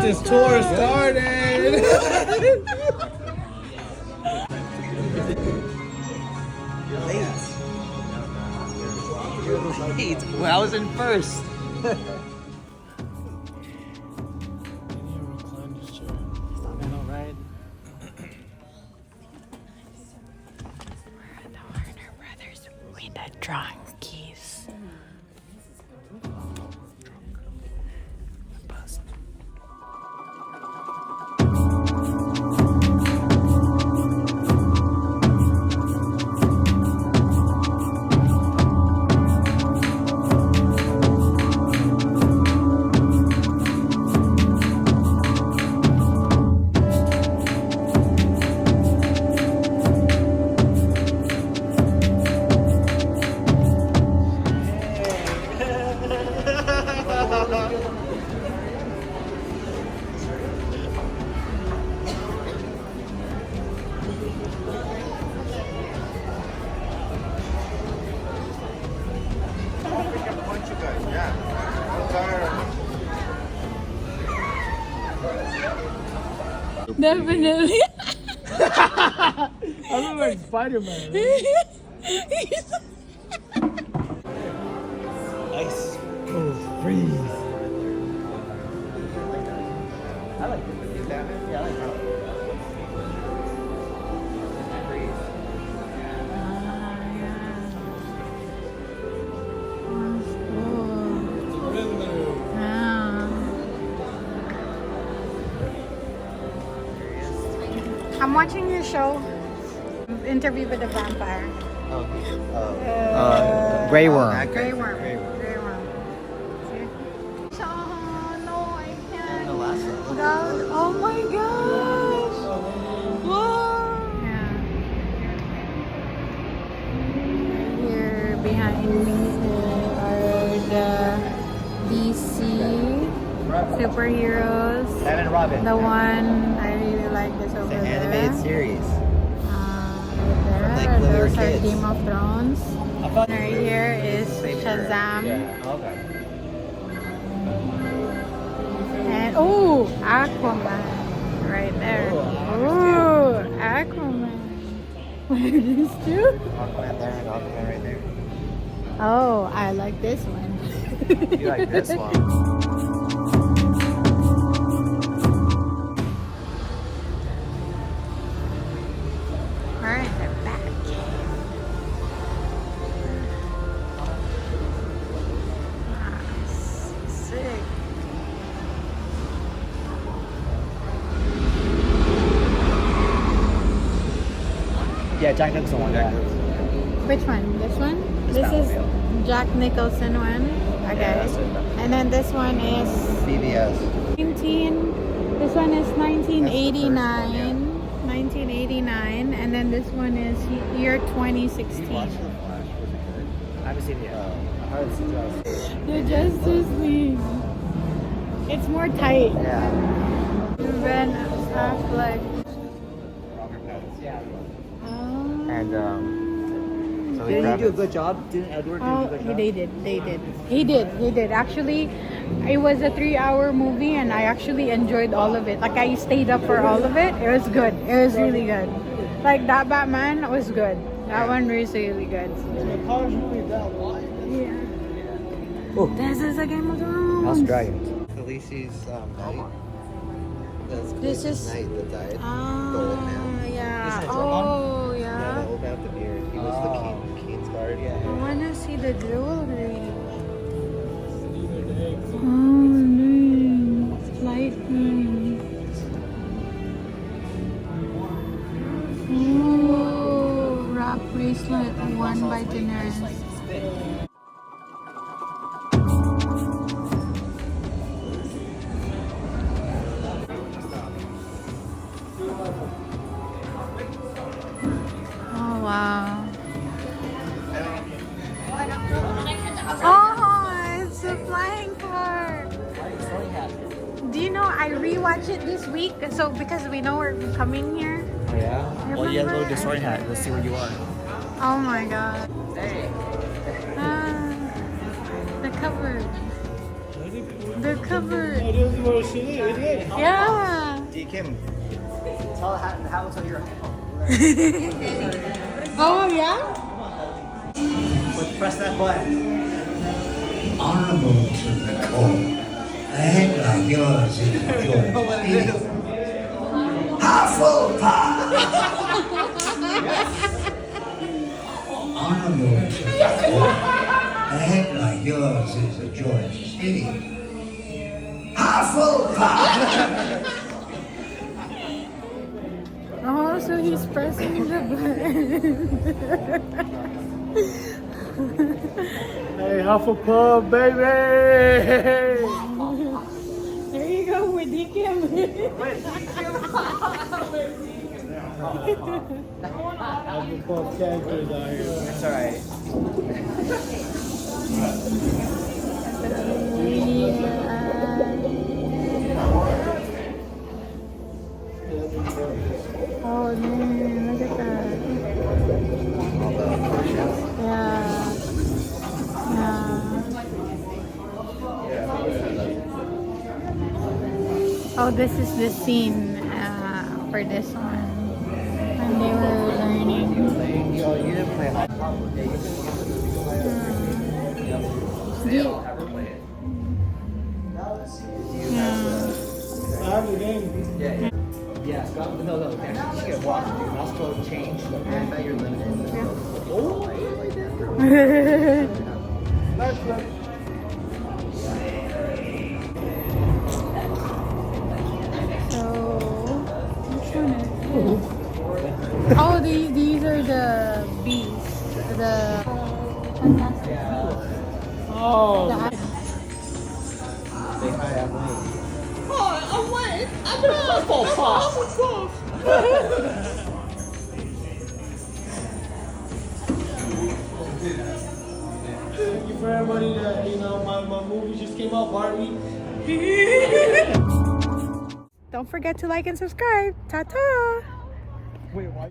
get this tour started. Late. Well, I was in first. Drunkies. Definitely. I look like Spider-Man. Ice. Oh, freeze. I like it. Yeah, I like it. I'm watching your show. Interview with the Vampire. Grey Worm. Grey Worm. Grey Worm. See? Oh no, I can't. The last one. God. Oh my gosh. Whoa. Yeah. Here behind me are the DC superheroes. Batman and Robin. The one I really like this over The there. animated series. Right Like there. when we were Those are kids. Game of Thrones. Right here is Shazam. Yeah. Okay. And Aquaman. Right there. Ooh, Aquaman. What are these two? Aquaman there and Aquaman right there. Oh, I like this one. You like this one? Alright, they're back. Wow, sick. Yeah, Jack Nicholson one. Yeah. Which one? This one? This This is Batmobile. Jack Nicholson one. Okay. Yeah, that's it. And then this one is BBS. 19. This one is 1989. That's the first one, 1989. And then this one is year 2016. I haven't seen it yet. I haven't seen it. The Justice League. It's more tight. Yeah. Ben Affleck. Robert Pattinson. Yeah. Oh. And so he Didn't he do a Kravitz. good job? Didn't Edward do Oh, a good job? they did. He did. Actually, it was a 3-hour movie and I actually enjoyed all of it. Like, I stayed up for all of it. It was good. It was really good. Like, that Batman was good. That one was really good. Yeah. Oh. This is a Game of Thrones. House of Dragons. Khaleesi's knight. This is... Knight that died. The old man. Yeah. Isn't it Oh, Yeah, the yeah. old man with the beard. He was the king's guard. I Yeah. want to see the jewelry. Oh, nice. Lightning. Oh, wrap bracelet worn by Daenerys. Oh, wow. Oh, it's a flying car. Do you know I rewatched it this week? So because we know we're coming here. Oh, yeah? Well, you gotta load the Remember? sorting hat. Let's see where you are. Oh my god. Ah, the cover. They're covered. It is what she is. Yeah. D. Kim. Tell how looks like you're. Oh yeah. Let's press that button. Honorable to the court. A head like yours is a joy. Hufflepuff! Honorable to the court. A head like yours is a joy to see. Hufflepuff! Oh, so he's pressing the button. Hey, Hufflepuff, baby! There you go with Dikim. Hufflepuff characters out here. It's alright. Oh man, look at that. Yeah. Oh, this is the scene for this one when they were learning. Yo, you didn't play hot. I have the game. Yeah, Scott. No. Actually, you should get walk. Dude, I'll still change. I bet you're limited. So, which one is? Oh, these are the bees. The fantastic bees. Oh, The Say hi, Emily. thank you for everybody that, my movie just came out, Barbie. Don't forget to like and subscribe. Ta-ta! Wait, why?